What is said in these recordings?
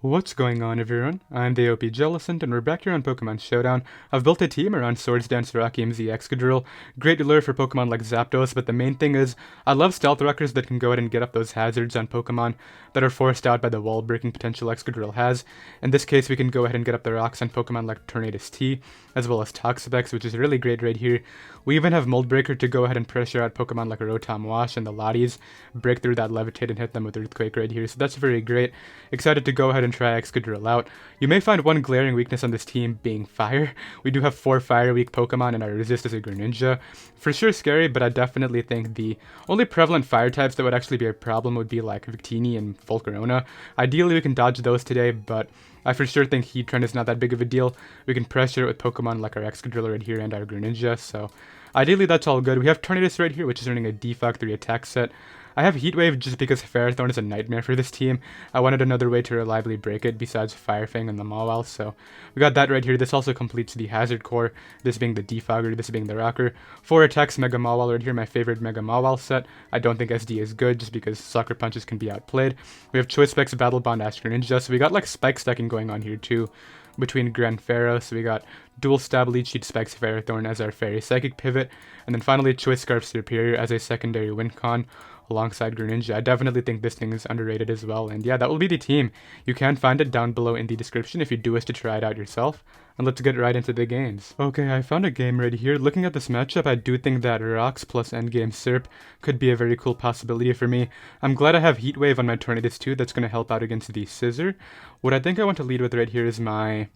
What's going on, everyone? I'm the OPJellicent, and we're back here on Pokemon Showdown. I've built a team around Swords Dance Rockium Z Excadrill. Great lure for Pokemon like Zapdos, but the main thing is, I love Stealth Rockers that can go ahead and get up those hazards on Pokemon that are forced out by the wall-breaking potential Excadrill has. In this case, we can go ahead and get up the rocks on Pokemon like Tornadus-T, as well as Toxapex, which is really great right here. We even have Mold Breaker to go ahead and pressure out Pokemon like Rotom Wash and the Lotties, break through that Levitate and hit them with Earthquake right here, so that's very great. Excited to go ahead and try Excadrill out. You may find one glaring weakness on this team being fire. We do have 4 fire weak Pokemon and our resist is a Greninja. For sure scary, but I definitely think the only prevalent fire types that would actually be a problem would be like Victini and Volcarona. Ideally we can dodge those today, but I for sure think Heatran is not that big of a deal. We can pressure it with Pokemon like our Excadrill right here and our Greninja, so ideally that's all good. We have Tornadus right here, which is earning a Defog 3 attack set. I have Heat Wave just because Ferrothorn is a nightmare for this team. I wanted another way to reliably break it besides Fire Fang and the Mawile, so we got that right here. This also completes the Hazard Core, this being the Defogger, this being the Rocker. 4 attacks, Mega Mawile right here, my favorite Mega Mawile set. I don't think SD is good just because Sucker Punches can be outplayed. We have Choice Specs, Battle Bond, Ash Greninja, so we got like Spike stacking going on here too between Gran Pharaoh, so we got Dual Stab Leech Seed Spikes Ferrothorn as our Fairy Psychic pivot, and then finally Choice Scarf Superior as a secondary win con alongside Greninja. I definitely think this thing is underrated as well, and yeah, that will be the team. You can find it down below in the description if you do wish to try it out yourself, and let's get right into the games. Okay, I found a game right here. Looking at this matchup, I do think that Rocks plus Endgame Serp could be a very cool possibility for me. I'm glad I have Heat Wave on my Tornadus too, that's going to help out against the Scissor. What I think I want to lead with right here is my...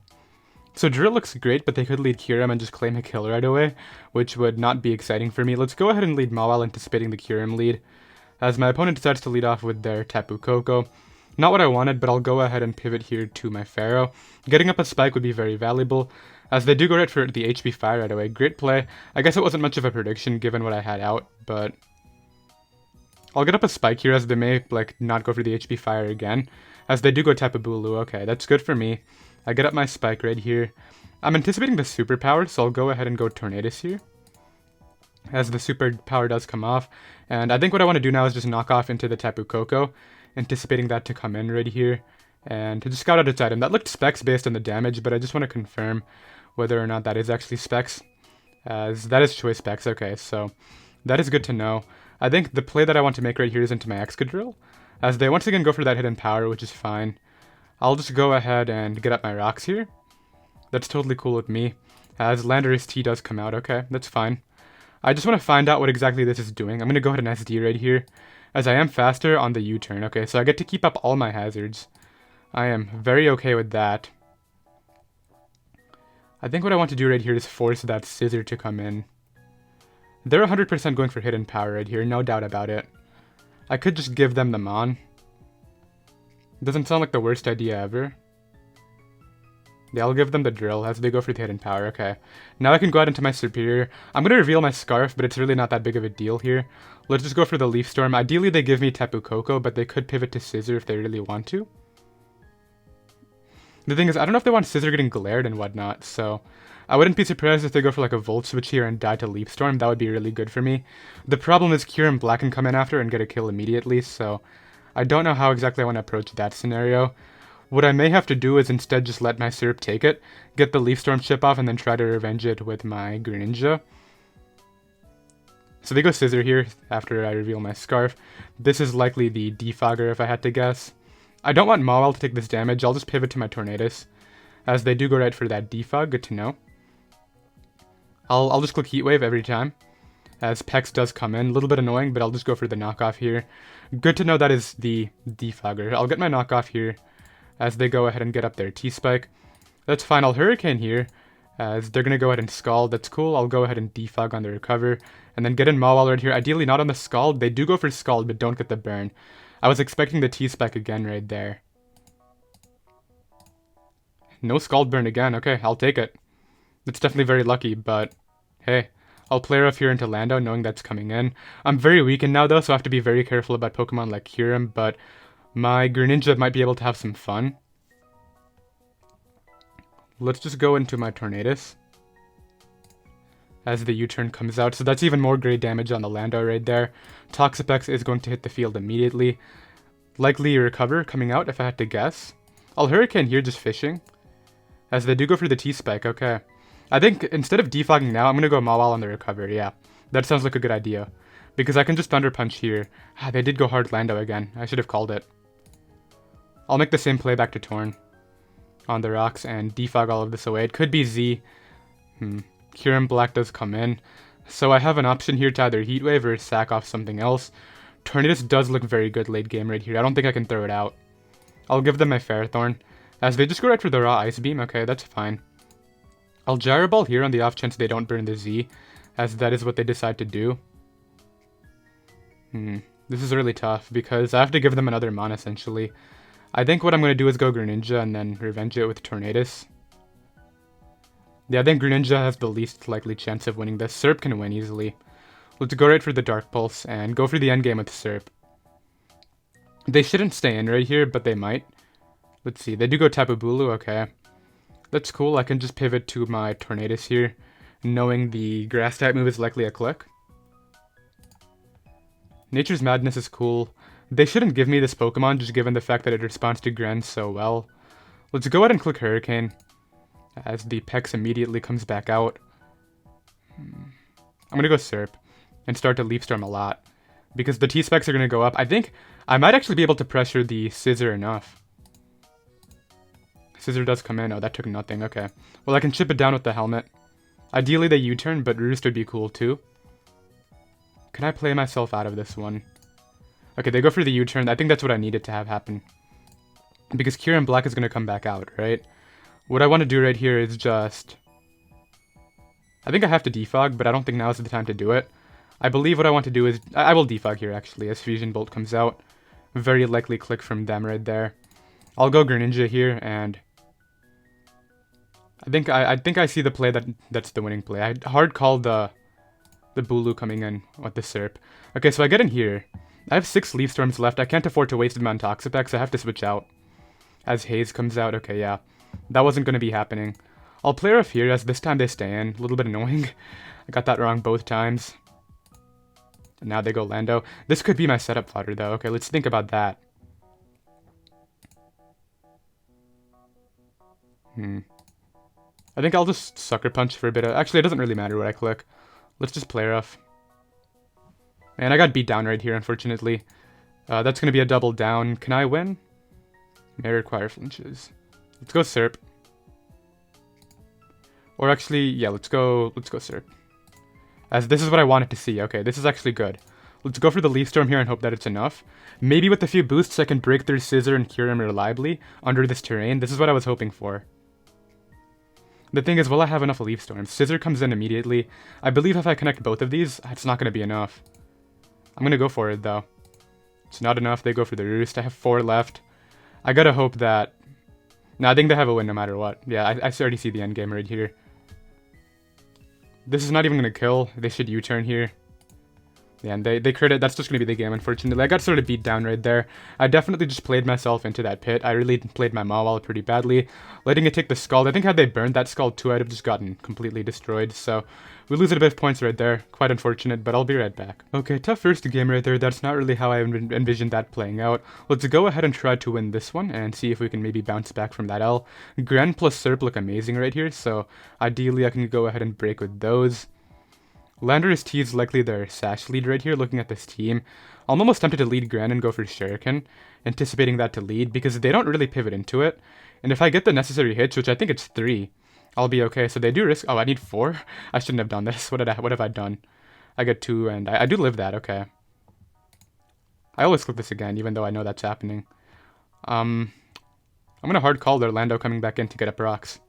So Drill looks great, but they could lead Kyurem and just claim a kill right away, which would not be exciting for me. Let's go ahead and lead Mawile, anticipating the Kyurem lead, as my opponent decides to lead off with their Tapu Koko. Not what I wanted, but I'll go ahead and pivot here to my Pharaoh. Getting up a Spike would be very valuable, as they do go right for the HP Fire right away. Great play. I guess it wasn't much of a prediction given what I had out, but I'll get up a Spike here as they may like not go for the HP Fire again, as they do go Tapu Bulu. Okay, that's good for me. I get up my Spike right here. I'm anticipating the Superpower, so I'll go ahead and go Tornadus here, as the Superpower does come off. And I think what I want to do now is just knock off into the Tapu Koko, anticipating that to come in right here, and to just scout out its item. That looked Specs based on the damage, but I just want to confirm whether or not that is actually Specs, as that is Choice Specs. Okay, so that is good to know. I think the play that I want to make right here is into my Excadrill, as they once again go for that hidden power, which is fine. I'll just go ahead and get up my rocks here. That's totally cool with me, as Landorus T does come out. Okay, that's fine. I just want to find out what exactly this is doing. I'm going to go ahead and SD right here, as I am faster on the U-turn. Okay, so I get to keep up all my hazards. I am very okay with that. I think what I want to do right here is force that Scissor to come in. They're 100% going for hidden power right here, no doubt about it. I could just give them the Mon. Doesn't sound like the worst idea ever. Yeah, I'll give them the Drill as they go for the hidden power. Okay, now I can go out into my Superior. I'm going to reveal my Scarf, but it's really not that big of a deal here. Let's just go for the Leaf Storm. Ideally, they give me Tapu Koko, but they could pivot to Scissor if they really want to. The thing is, I don't know if they want Scissor getting glared and whatnot, so I wouldn't be surprised if they go for like a Volt Switch here and die to Leaf Storm. That would be really good for me. The problem is Kyurem Black can come in after and get a kill immediately, so I don't know how exactly I want to approach that scenario. What I may have to do is instead just let my Serp take it, get the Leaf Storm chip off, and then try to revenge it with my Greninja. So they go Scissor here after I reveal my Scarf. This is likely the Defogger if I had to guess. I don't want Mawile to take this damage, I'll just pivot to my Tornadus, as they do go right for that Defog, good to know. I'll just click Heat Wave every time, as Pex does come in. A little bit annoying, but I'll just go for the knockoff here. Good to know that is the Defogger. I'll get my knockoff here, as they go ahead and get up their T-Spike. That's fine, I'll Hurricane here, as they're going to go ahead and Scald. That's cool, I'll go ahead and Defog on the recover, and then get in Mawile right here. Ideally not on the Scald. They do go for Scald, but don't get the burn. I was expecting the T-Spike again right there. No Scald burn again. Okay, I'll take it. It's definitely very lucky, but hey, I'll play off here into Lando knowing that's coming in. I'm very weakened now though, so I have to be very careful about Pokemon like Kyurem, but my Greninja might be able to have some fun. Let's just go into my Tornadus, as the U-turn comes out, so that's even more great damage on the Lando right there. Toxapex is going to hit the field immediately. Likely Recover coming out if I had to guess. I'll Hurricane here, just fishing. As they do go for the T-Spike, okay. I think instead of defogging now, I'm going to go Mawile on the recovery, yeah. That sounds like a good idea. Because I can just Thunder Punch here. Ah, they did go hard Lando again. I should have called it. I'll make the same play back to Torn on the rocks and defog all of this away. It could be Z. Kyurem Black does come in. So I have an option here to either Heat Wave or sack off something else. Tornadus does look very good late game right here. I don't think I can throw it out. I'll give them my Ferrothorn. As they just go right for the raw Ice Beam. Okay, that's fine. I'll Gyro Ball here on the off chance they don't burn the Z, as that is what they decide to do. This is really tough because I have to give them another Mon essentially. I think what I'm going to do is go Greninja and then revenge it with Tornadus. Yeah, I think Greninja has the least likely chance of winning this. Serp can win easily. Let's go right for the Dark Pulse and go for the endgame with Serp. They shouldn't stay in right here, but they might. Let's see, they do go Tapu Bulu, okay. That's cool, I can just pivot to my Tornadus here, knowing the Grass type move is likely a click. Nature's Madness is cool. They shouldn't give me this Pokemon, just given the fact that it responds to Gren so well. Let's go ahead and click Hurricane, as the Pex immediately comes back out. I'm gonna go Serp, and start to Leaf Storm a lot, because the T-Specs are gonna go up. I think I might actually be able to pressure the Scissor enough. Scissor does come in. Oh, that took nothing. Okay. Well, I can chip it down with the Helmet. Ideally, they U-turn, but Roost would be cool, too. Can I play myself out of this one? Okay, they go for the U-turn. I think that's what I needed to have happen. Because Kyurem Black is going to come back out, right? What I want to do right here is just... I think I have to defog, but I don't think now is the time to do it. I believe what I want to do is... I will defog here, actually, as Fusion Bolt comes out. Very likely click from them right there. I'll go Greninja here, and... I think I see the play that's the winning play. I hard called the Bulu coming in with the Serp. Okay, so I get in here. I have 6 Leaf Storms left. I can't afford to waste them on Toxapex, so I have to switch out. As Haze comes out, okay, yeah. That wasn't going to be happening. I'll play off here, as this time they stay in. A little bit annoying. I got that wrong both times. And now they go Lando. This could be my setup fodder, though. Okay, let's think about that. I think I'll just Sucker Punch for a bit of... Actually, it doesn't really matter what I click. Let's just play rough. Man, I got beat down right here, unfortunately. That's going to be a double down. Can I win? May require flinches. Let's go Serp. Or actually, yeah, let's go Serp. As this is what I wanted to see. Okay, this is actually good. Let's go for the Leaf Storm here and hope that it's enough. Maybe with a few boosts I can break through Scissor and Kyurem reliably under this terrain. This is what I was hoping for. The thing is, will I have enough Leaf Storms? Scissor comes in immediately. I believe if I connect both of these, it's not going to be enough. I'm going to go for it, though. It's not enough. They go for the Roost. I have 4 left. I gotta hope that... No, I think they have a win no matter what. Yeah, I already see the endgame right here. This is not even going to kill. They should U-turn here. Yeah, and they crit it. That's just going to be the game, unfortunately. I got sort of beat down right there. I definitely just played myself into that pit. I really played my Mawile pretty badly, letting it take the Scald. I think had they burned that Scald too, I'd have just gotten completely destroyed. So we lose a bit of points right there. Quite unfortunate, but I'll be right back. Okay, tough first game right there. That's not really how I envisioned that playing out. Let's go ahead and try to win this one and see if we can maybe bounce back from that L. Gren plus Serp look amazing right here, so ideally I can go ahead and break with those. Landorus T is likely their Sash lead right here, looking at this team. I'm almost tempted to lead Gren and go for Shuriken, anticipating that to lead, because they don't really pivot into it. And if I get the necessary hits, which I think it's 3, I'll be okay. So they do risk... Oh, I need 4? I shouldn't have done this. What have I done? I get 2, and I do live that, okay. I always click this again, even though I know that's happening. I'm going to hard call their Lando coming back in to get up rocks.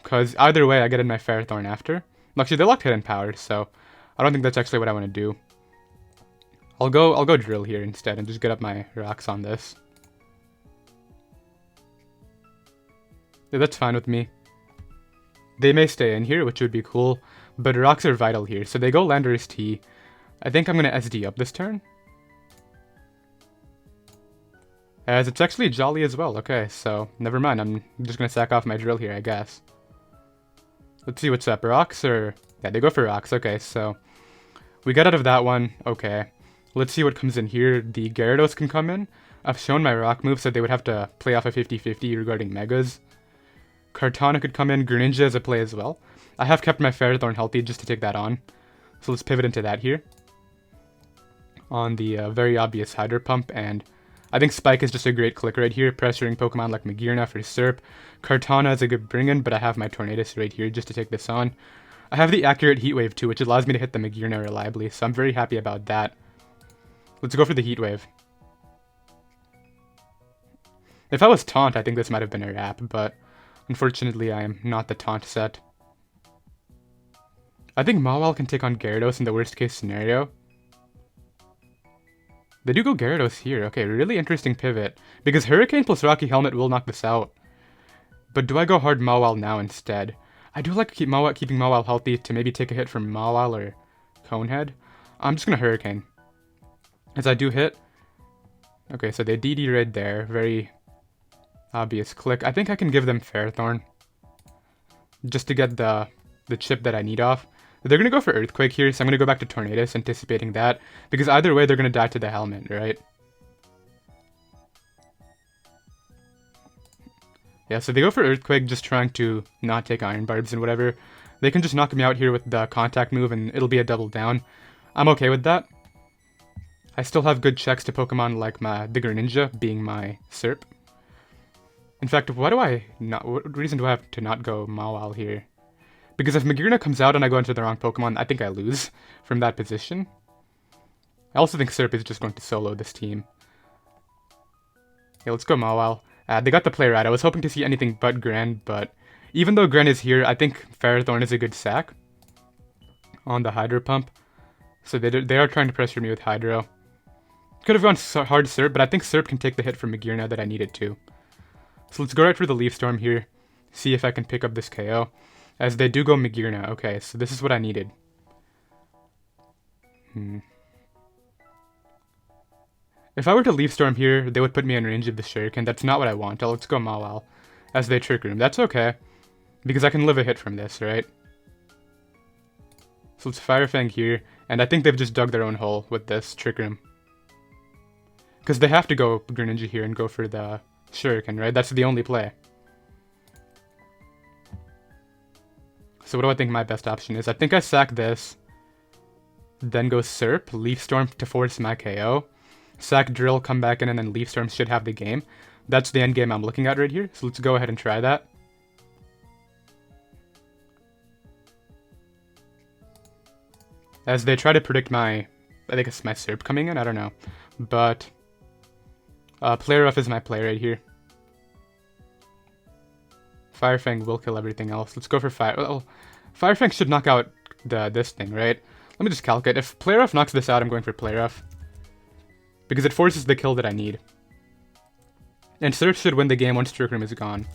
Because either way, I get in my Ferrothorn after. Actually, they locked Hidden Power, so I don't think that's actually what I want to do. I'll go Drill here instead and just get up my rocks on this. Yeah, that's fine with me. They may stay in here, which would be cool, but rocks are vital here, so they go Landorus T. I think I'm going to SD up this turn. As it's actually Jolly as well. Okay, so never mind. I'm just going to sack off my Drill here, I guess. Let's see what's up. Rocks or... Yeah, they go for rocks. Okay, so we got out of that one. Okay. Let's see what comes in here. The Gyarados can come in. I've shown my rock move, so they would have to play off a 50-50 regarding Megas. Kartana could come in, Greninja as a play as well. I have kept my Ferrothorn healthy just to take that on. So let's pivot into that here. On the very obvious Hydro Pump, and I think Spike is just a great click right here, pressuring Pokemon like Magearna for Serp. Kartana is a good bring-in, but I have my Tornadus right here just to take this on. I have the accurate Heat Wave too, which allows me to hit the Magearna reliably, so I'm very happy about that. Let's go for the Heat Wave. If I was Taunt, I think this might have been a wrap, but unfortunately I am not the Taunt set. I think Mawile can take on Gyarados in the worst case scenario. They do go Gyarados here. Okay, really interesting pivot. Because Hurricane plus Rocky Helmet will knock this out. But do I go hard Mawile now instead? I do like keeping Mawile healthy to maybe take a hit from Mawile or Conehead. I'm just going to Hurricane. As I do hit. Okay, so they DD right there. Very obvious click. I think I can give them Ferrothorn. Just to get the chip that I need off. They're going to go for Earthquake here, so I'm going to go back to Tornadus, anticipating that. Because either way, they're going to die to the helmet, right? Yeah, so they go for Earthquake, just trying to not take Iron Barbs and whatever. They can just knock me out here with the contact move, and it'll be a double down. I'm okay with that. I still have good checks to Pokemon like the Greninja, being my Serp. In fact, what reason do I have to not go Mawile here? Because if Magearna comes out and I go into the wrong Pokemon, I think I lose from that position. I also think Serp is just going to solo this team. Yeah, let's go Mawile. They got the play right. I was hoping to see anything but Gren, but even though Gren is here, I think Ferrothorn is a good sack on the Hydro Pump. So they are trying to pressure me with Hydro. Could have gone hard Serp, but I think Serp can take the hit from Magearna that I needed to. So let's go right for the Leaf Storm here. See if I can pick up this KO. As they do go Magearna. Okay, so this is what I needed. If I were to Leaf Storm here, they would put me in range of the Shuriken. That's not what I want. Let's go Mawile. As they Trick Room. That's okay. Because I can live a hit from this, right? So let's Fire Fang here. And I think they've just dug their own hole with this Trick Room. Because they have to go Greninja here and go for the Shuriken, right? That's the only play. So what do I think my best option is? I think I sack this. Then go Serp. Leaf Storm to force my KO. Sack Drill, come back in, and then Leaf Storm should have the game. That's the end game I'm looking at right here. So let's go ahead and try that. As they try to predict I think it's my Serp coming in. I don't know. But Play Rough is my play right here. Fire Fang will kill everything else. Let's go for Fire. Well, Fire Fang should knock out this thing, right? Let me just calculate. If Play Rough knocks this out, I'm going for Play Rough. Because it forces the kill that I need. And Serp should win the game once Trick Room is gone.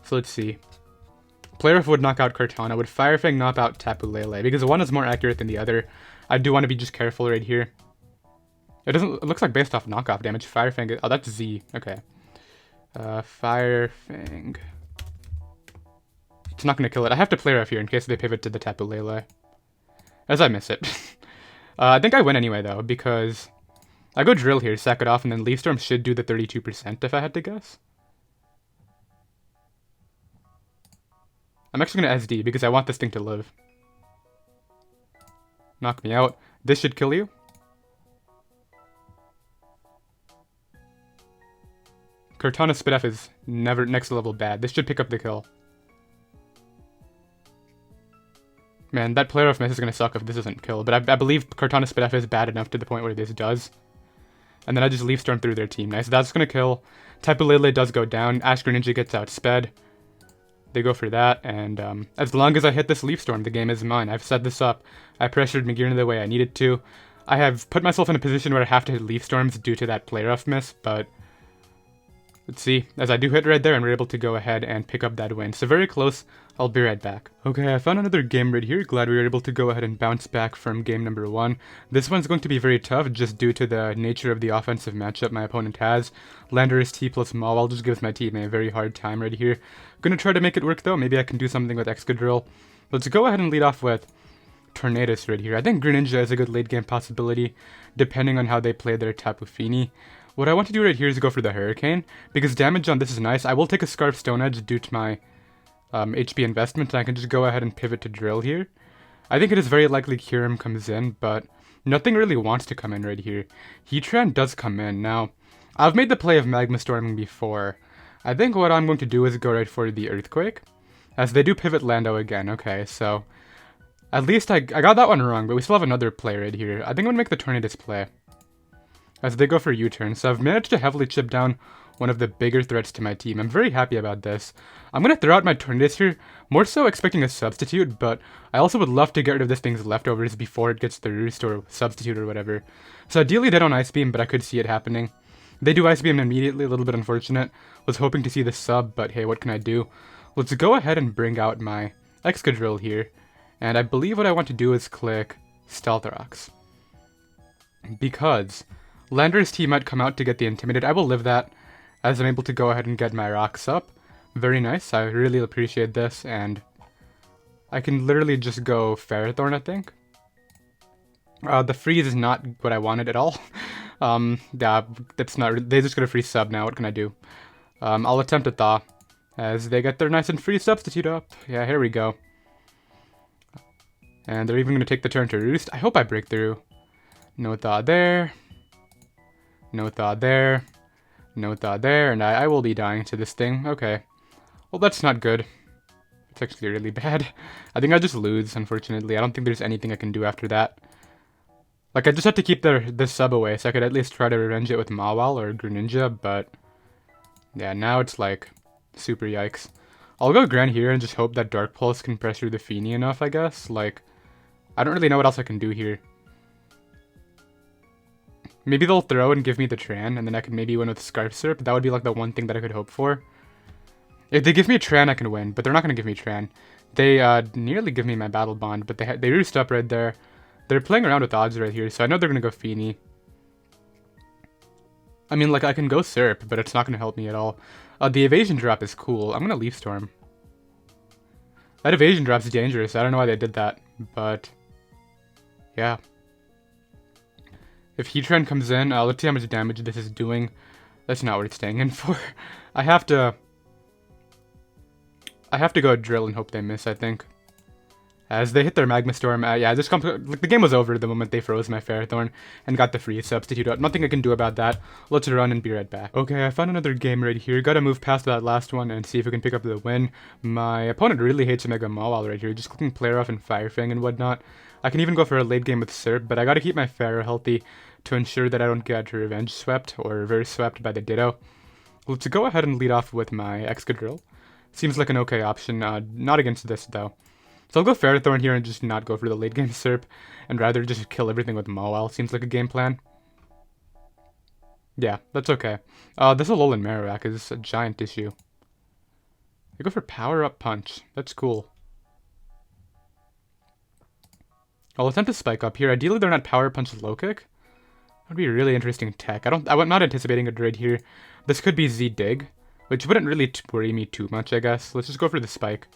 So let's see. Play Rough would knock out Kartana. Would Fire Fang knock out Tapu Lele? Because one is more accurate than the other. I do want to be just careful right here. It looks like based off knockoff damage. Fire Fang. Oh, that's Z. Okay. Fire Fang. It's not going to kill it. I have to Play Rough here in case they pivot to the Tapu Lele. As I miss it. I think I win anyway, though, because I go Drill here, sack it off, and then Leaf Storm should do the 32% if I had to guess. I'm actually going to SD because I want this thing to live. Knock me out. This should kill you. Kartana Spit F is never next level bad. This should pick up the kill. Man, that Play Rough miss is going to suck if this doesn't kill. But I believe Kartana Spit F is bad enough to the point where this does. And then I just Leaf Storm through their team. Nice. That's going to kill. Tapu Lele does go down. Ash Greninja gets outsped. They go for that. And as long as I hit this Leaf Storm, the game is mine. I've set this up. I pressured Magearna the way I needed to. I have put myself in a position where I have to hit Leaf Storms due to that Play Rough miss. But let's see. As I do hit right there, and we're able to go ahead and pick up that win. So very close. I'll be right back. Okay, I found another game right here. Glad we were able to go ahead and bounce back from game number 1. This one's going to be very tough just due to the nature of the offensive matchup my opponent has. Landorus T plus Mawile just gives my team a very hard time right here. Gonna try to make it work though. Maybe I can do something with Excadrill. Let's go ahead and lead off with Tornadus right here. I think Greninja is a good late game possibility depending on how they play their Tapu Fini. What I want to do right here is go for the Hurricane, because damage on this is nice. I will take a Scarf Stone Edge due to my HP investment, and I can just go ahead and pivot to Drill here. I think it is very likely Kyurem comes in, but nothing really wants to come in right here. Heatran does come in. Now, I've made the play of Magma Storming before. I think what I'm going to do is go right for the Earthquake, as they do pivot Lando again. Okay, so at least I got that one wrong, but we still have another play right here. I think I'm going to make the Tornadus play, as they go for U-turn. So I've managed to heavily chip down one of the bigger threats to my team. I'm very happy about this. I'm going to throw out my Tornadus here, more so expecting a substitute, but I also would love to get rid of this thing's leftovers before it gets the roost or substitute or whatever. So ideally they don't Ice Beam, but I could see it happening. They do Ice Beam immediately, a little bit unfortunate. Was hoping to see the sub, but hey, what can I do? Let's go ahead and bring out my Excadrill here. And I believe what I want to do is click Stealth Rocks, because Lander's team might come out to get the Intimidate. I will live that, as I'm able to go ahead and get my rocks up. Very nice, I really appreciate this, and I can literally just go Ferrothorn, I think. The freeze is not what I wanted at all. Yeah, that's not, they just got a free sub now, what can I do? I'll attempt a Thaw, as they get their nice and free substitute up. Yeah, here we go. And they're even going to take the turn to Roost. I hope I break through. No Thaw there. No Thaw there. No Thaw there. And I will be dying to this thing. Okay. Well, that's not good. It's actually really bad. I think I just lose, unfortunately. I don't think there's anything I can do after that. Like, I just had to keep this sub away, so I could at least try to revenge it with Mawile or Greninja, but yeah, now it's like super yikes. I'll go Gran here and just hope that Dark Pulse can pressure the Feeny enough, I guess. Like, I don't really know what else I can do here. Maybe they'll throw and give me the Tran, and then I could maybe win with Scarf Syrup. That would be like the one thing that I could hope for. If they give me a Tran, I can win, but they're not going to give me Tran. They nearly give me my Battle Bond, but they roost up right there. They're playing around with odds right here, so I know they're going to go Feeny. I mean, like, I can go Syrup, but it's not going to help me at all. The evasion drop is cool. I'm going to Leaf Storm. That evasion drop is dangerous. I don't know why they did that, but yeah. If Heatran comes in, let's see how much damage this is doing. That's not worth staying in for. I have to go Drill and hope they miss, I think. As they hit their Magma Storm, yeah, like, the game was over the moment they froze my Ferrothorn and got the free substitute out. Nothing I can do about that. Let's run and be right back. Okay, I found another game right here. Gotta move past that last one and see if we can pick up the win. My opponent really hates Mega Mawile right here, just clicking Player Off and Fire Fang and whatnot. I can even go for a late game with Syrup, but I gotta keep my Pharaoh healthy to ensure that I don't get revenge swept or reverse swept by the Ditto. Let's go ahead and lead off with my Excadrill. Seems like an okay option, not against this though. So I'll go Ferrothorn here and just not go for the late game Syrup, and rather just kill everything with Mawile. Seems like a game plan. Yeah, that's okay. This Alolan Marowak is a giant issue. I go for Power Up Punch. That's cool. I'll attempt to Spike Up here. Ideally, they're not Power Punch Low Kick. That would be a really interesting tech. I'm not anticipating a Dread here. This could be Z Dig, which wouldn't really worry me too much, I guess. Let's just go for the Spike.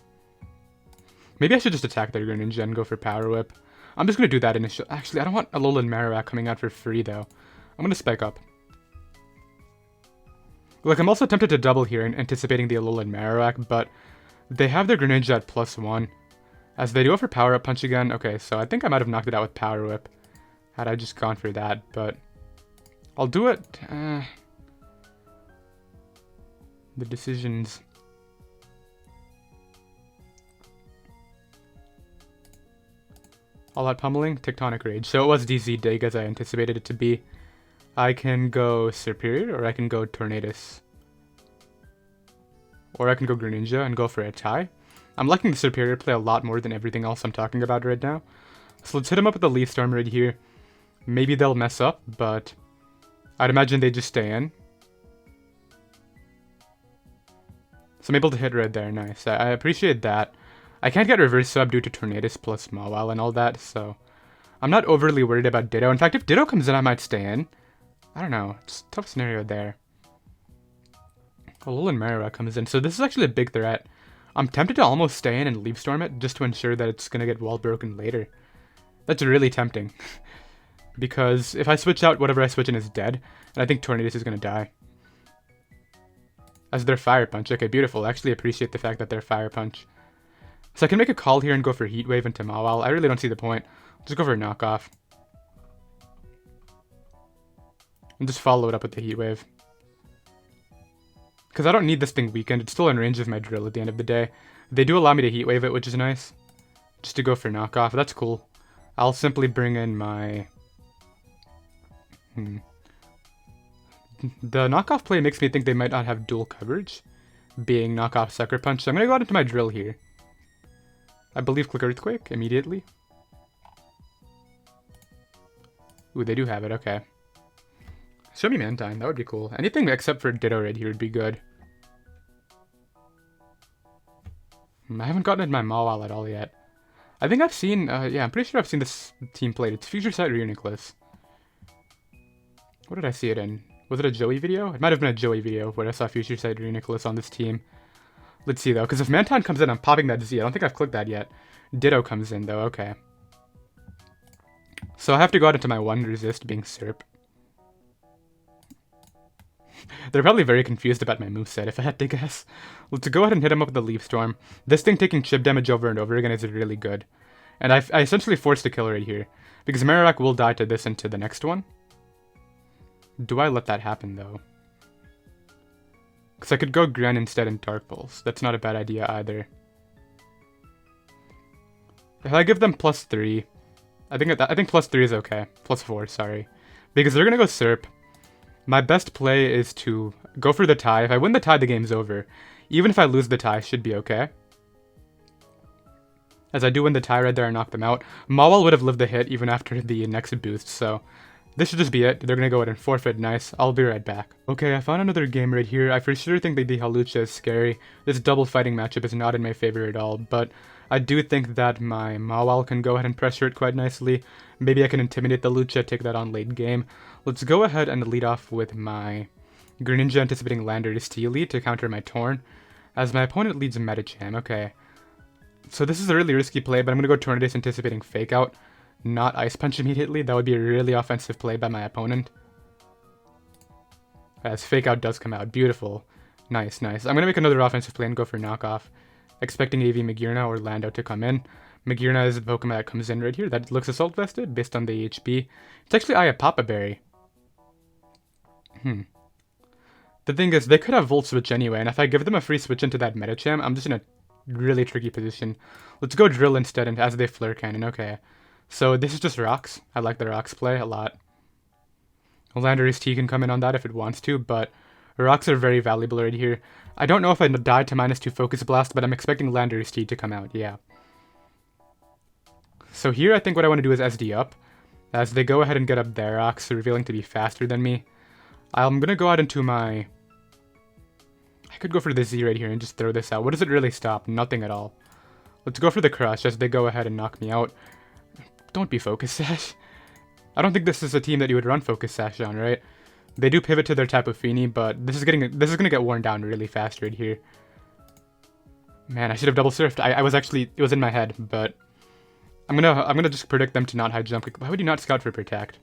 Maybe I should just attack their Greninja and go for Power Whip. I'm just going to do that initially. Actually, I don't want Alolan Marowak coming out for free, though. I'm going to Spike Up. Look, I'm also tempted to double here and anticipating the Alolan Marowak, but they have their Greninja at +1. As they go for Power Up Punch again. Okay, so I think I might have knocked it out with Power Whip had I just gone for that, but I'll do it. The decisions. All Out Pummeling, Tectonic Rage. So it was DZ Dig as I anticipated it to be. I can go Superior, or I can go Tornadus. Or I can go Greninja and go for a tie. I'm liking the Superior play a lot more than everything else I'm talking about right now. So let's hit him up with the Leaf Storm right here. Maybe they'll mess up, but I'd imagine they just stay in. So I'm able to hit right there, nice. I appreciate that. I can't get reverse sub due to Tornadus plus Mawile and all that, so I'm not overly worried about Ditto. In fact, if Ditto comes in, I might stay in. I don't know. It's a tough scenario there. Alolan Marowak comes in, so this is actually a big threat. I'm tempted to almost stay in and Leaf Storm it, just to ensure that it's going to get wall broken later. That's really tempting. Because if I switch out, whatever I switch in is dead. And I think Tornadus is going to die. As their Fire Punch. Okay, beautiful. I actually appreciate the fact that they're Fire Punch. So I can make a call here and go for Heat Wave into Mawile. I really don't see the point. Just go for a knockoff. And just follow it up with the Heat Wave. Because I don't need this thing weakened. It's still in range of my drill at the end of the day. They do allow me to Heat Wave it, which is nice. Just to go for knockoff. That's cool. I'll simply bring in my... The knockoff play makes me think they might not have dual coverage, being knockoff Sucker Punch. So I'm going to go out into my drill here. I believe Click Earthquake immediately. Ooh, they do have it. Okay. Show me Mantine. That would be cool. Anything except for Ditto right here would be good. I haven't gotten into my Mawile at all yet. I think I've seen, yeah, I'm pretty sure I've seen this team played. It's Future Sight Reuniclus. What did I see it in? Was it a Joey video? It might have been a Joey video where I saw Future Sight Reuniclus on this team. Let's see, though, because if Mantine comes in, I'm popping that Z. I don't think I've clicked that yet. Ditto comes in, though. Okay. So I have to go out into my one resist, being Serp. They're probably very confused about my moveset, if I had to guess. Let's go ahead and hit him up with the Leaf Storm. This thing taking chip damage over and over again is really good. And I essentially forced a kill right here. Because Marowak will die to this and to the next one. Do I let that happen, though? Because I could go Gren instead and Dark Pulse. That's not a bad idea either. If I give them +3, I think +3 is okay. +4, sorry. Because they're going to go Serp. My best play is to go for the tie. If I win the tie, the game's over. Even if I lose the tie, should be okay. As I do win the tie right there, I knock them out. Mawile would have lived the hit even after the next boost, so... This should just be it. They're going to go ahead and forfeit. Nice. I'll be right back. Okay, I found another game right here. I for sure think that the Hawlucha is scary. This double fighting matchup is not in my favor at all, but I do think that my Mawile can go ahead and pressure it quite nicely. Maybe I can intimidate the Lucha, take that on late game. Let's go ahead and lead off with my Greninja anticipating Landorus to counter my Torn, as my opponent leads Medicham. Okay. So this is a really risky play, but I'm going to go Tornadus anticipating Fake Out. Not Ice Punch immediately. That would be a really offensive play by my opponent. As Fake Out does come out. Beautiful. Nice, nice. I'm going to make another offensive play and go for knockoff. Expecting AV Magearna or Lando to come in. Magearna is the Pokemon that comes in right here. That looks Assault Vested based on the HP. It's actually a Papa Berry. The thing is, they could have Volt Switch anyway, and if I give them a free switch into that Medicham, I'm just in a really tricky position. Let's go Drill instead and as they Flare Cannon. Okay. So this is just Rocks. I like the Rocks play a lot. Landorus T can come in on that if it wants to, but Rocks are very valuable right here. I don't know if I died to -2 Focus Blast, but I'm expecting Landorus T to come out, yeah. So here I think what I want to do is SD up, as they go ahead and get up their Rocks, revealing to be faster than me. I'm going to go out into my... I could go for the Z right here and just throw this out. What does it really stop? Nothing at all. Let's go for the Crush as they go ahead and knock me out. Don't be Focus Sash. I don't think this is a team that you would run Focus Sash on, right? They do pivot to their Tapu Fini, but this is gonna get worn down really fast right here. Man, I should have double surfed. I was actually, it was in my head, but I'm gonna just predict them to not high jump. Why would you not scout for Protect?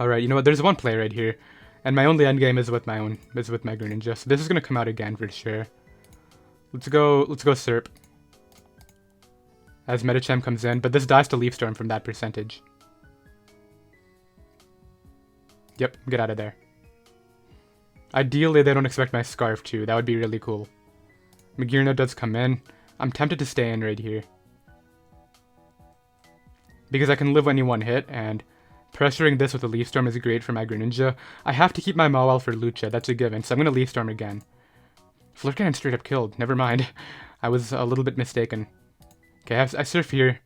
All right, you know what? There's one play right here, and my only end game is with my Greninja. So this is gonna come out again for sure. Let's go Serp. As Medicham comes in, but this dies to Leaf Storm from that percentage. Yep, get out of there. Ideally, they don't expect my Scarf too. That would be really cool. Magearna does come in. I'm tempted to stay in right here. Because I can live any one hit, and pressuring this with a Leaf Storm is great for my Greninja. I have to keep my Mawile for Lucha, that's a given, so I'm going to Leaf Storm again. Flare Cannon straight up killed, never mind. I was a little bit mistaken. Okay, I surf here,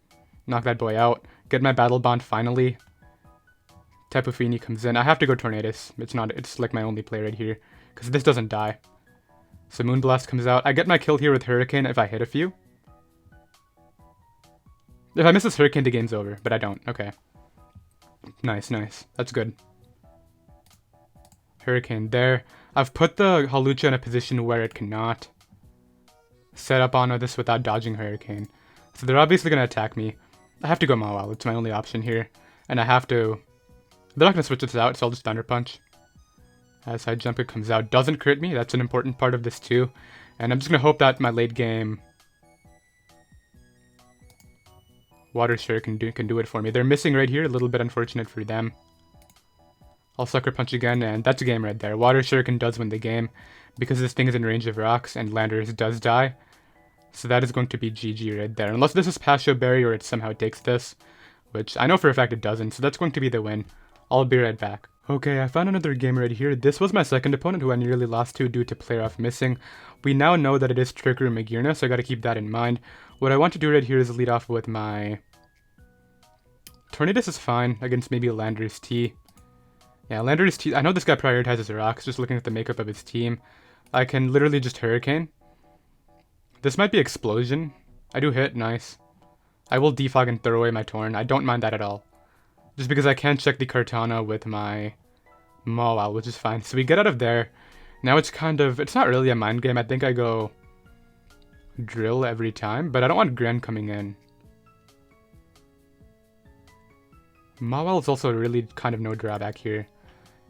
knock that boy out, get my Battle Bond finally. Tapu Fini comes in. I have to go Tornadus. It's like my only play right here, because this doesn't die. So Moonblast comes out. I get my kill here with Hurricane if I hit a few. If I miss this Hurricane, the game's over, but I don't. Okay. Nice, nice. That's good. Hurricane there. I've put the Hawlucha in a position where it cannot set up on this without dodging Hurricane. So they're obviously going to attack me. I have to go Mawile. It's my only option here. and I have to... They're not going to switch this out, so I'll just Thunder Punch. As High Jump, it comes out. Doesn't crit me, that's an important part of this too. And I'm just going to hope that my late game... Water Shuriken can do it for me. They're missing right here, a little bit unfortunate for them. I'll Sucker Punch again, and that's a game right there. Water Shuriken does win the game, because this thing is in range of rocks, and Landorus does die. So that is going to be GG right there. Unless this is Pastio Berry, or it somehow takes this, which I know for a fact it doesn't, so that's going to be the win. I'll be right back. Okay, I found another game right here. This was my second opponent who I nearly lost to due to player off missing. We now know that it is Trick Room Magearna, so I gotta keep that in mind. What I want to do right here is lead off with my... Tornadus is fine against maybe Landorus T. Yeah, Landorus T... I know this guy prioritizes rocks, just looking at the makeup of his team. I can literally just Hurricane. This might be Explosion. I do hit, nice. I will Defog and throw away my Torn. I don't mind that at all. Just because I can check the Kartana with my Mawile, which is fine. So we get out of there. Now it's kind of... It's not really a mind game. I think I go Drill every time, but I don't want Gren coming in. Mawile is also really kind of no drawback here.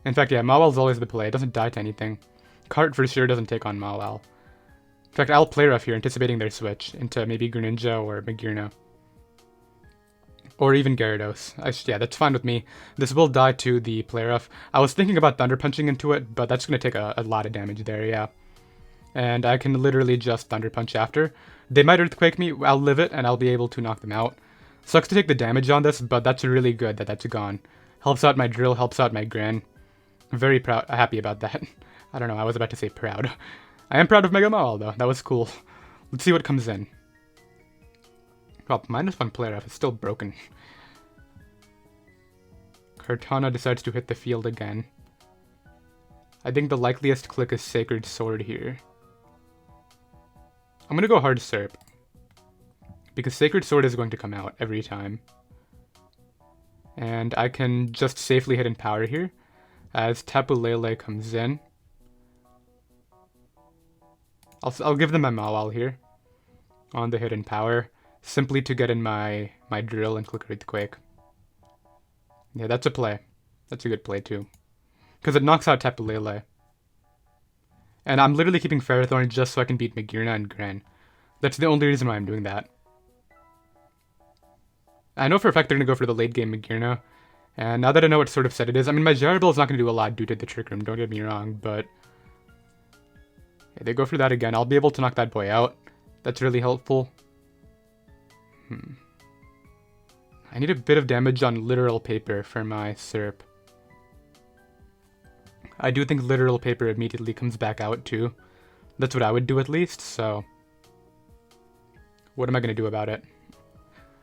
In fact, yeah, Mawile is always the play. It doesn't die to anything. Cart for sure doesn't take on Mawile. In fact, I'll play rough here, anticipating their switch into maybe Greninja or Magearna. Or even Gyarados. Yeah, that's fine with me. This will die to the play rough. I was thinking about Thunder Punching into it, but that's going to take a lot of damage there, yeah. And I can literally just Thunder Punch after. They might Earthquake me, I'll live it, and I'll be able to knock them out. Sucks to take the damage on this, but that's really good that that's gone. Helps out my Drill, helps out my Gran. I'm very happy about that. I don't know, I was about to say proud. I am proud of Mega Mawile though, that was cool. Let's see what comes in. Oh, -1 player off is still broken. Kartana decides to hit the field again. I think the likeliest click is Sacred Sword here. I'm gonna go Hard Serp. Because Sacred Sword is going to come out every time. And I can just safely hit in power here, as Tapu Lele comes in. I'll give them my Mawile here, on the hidden power, simply to get in my Drill and click Earthquake. Yeah, that's a play. That's a good play too. Because it knocks out Tapu Lele. And I'm literally keeping Ferrothorn just so I can beat Magearna and Gran. That's the only reason why I'm doing that. I know for a fact they're going to go for the late game Magearna. And now that I know what sort of set it is, I mean, my Gyarados is not going to do a lot due to the Trick Room, don't get me wrong, but... Yeah, they go for that again. I'll be able to knock that boy out. That's really helpful. I need a bit of damage on Literal Paper for my Serp. I do think Literal Paper immediately comes back out too. That's what I would do at least, so... What am I going to do about it?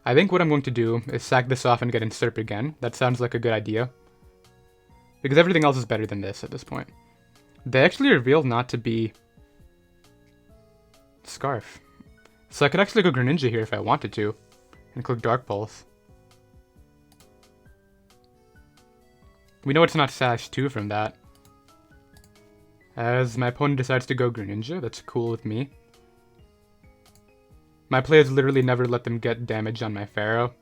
I think what I'm going to do is sack this off and get in Serp again. That sounds like a good idea. Because everything else is better than this at this point. They actually revealed not to be... Scarf. So I could actually go Greninja here if I wanted to. And click Dark Pulse. We know it's not Sash 2 from that. As my opponent decides to go Greninja, that's cool with me. My players literally never let them get damage on my Pharaoh.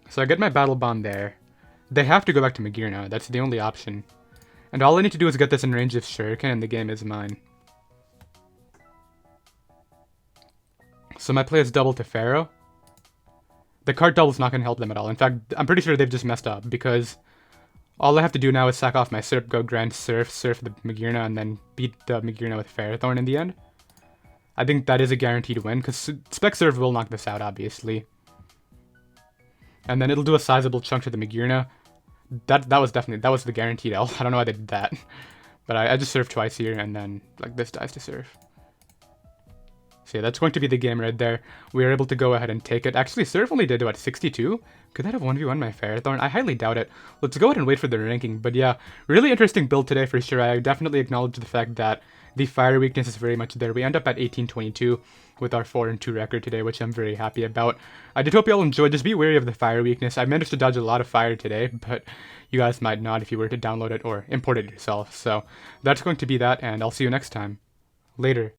So I get my Battle Bond there. They have to go back to Magearna, that's the only option. And all I need to do is get this in range of Shuriken and the game is mine. So my play is double to Pharaoh. The card double is not going to help them at all. In fact, I'm pretty sure they've just messed up because all I have to do now is sack off my Serp, go Grand Surf the Magearna, and then beat the Magearna with Ferrothorn in the end. I think that is a guaranteed win because Spec Surf will knock this out, obviously. And then it'll do a sizable chunk to the Magearna. That was the guaranteed L. I don't know why they did that. But I just Surf twice here, and then like this dies to Surf. So yeah, that's going to be the game right there. We are able to go ahead and take it. Actually, Surf only did, what, 62? Could that have 1v1 my Ferrothorn? I highly doubt it. Let's go ahead and wait for the ranking. But yeah, really interesting build today for sure. I definitely acknowledge the fact that the fire weakness is very much there. We end up at 1822 with our 4-2 record today, which I'm very happy about. I did hope you all enjoyed. Just be wary of the fire weakness. I managed to dodge a lot of fire today, but you guys might not if you were to download it or import it yourself. So that's going to be that, and I'll see you next time. Later.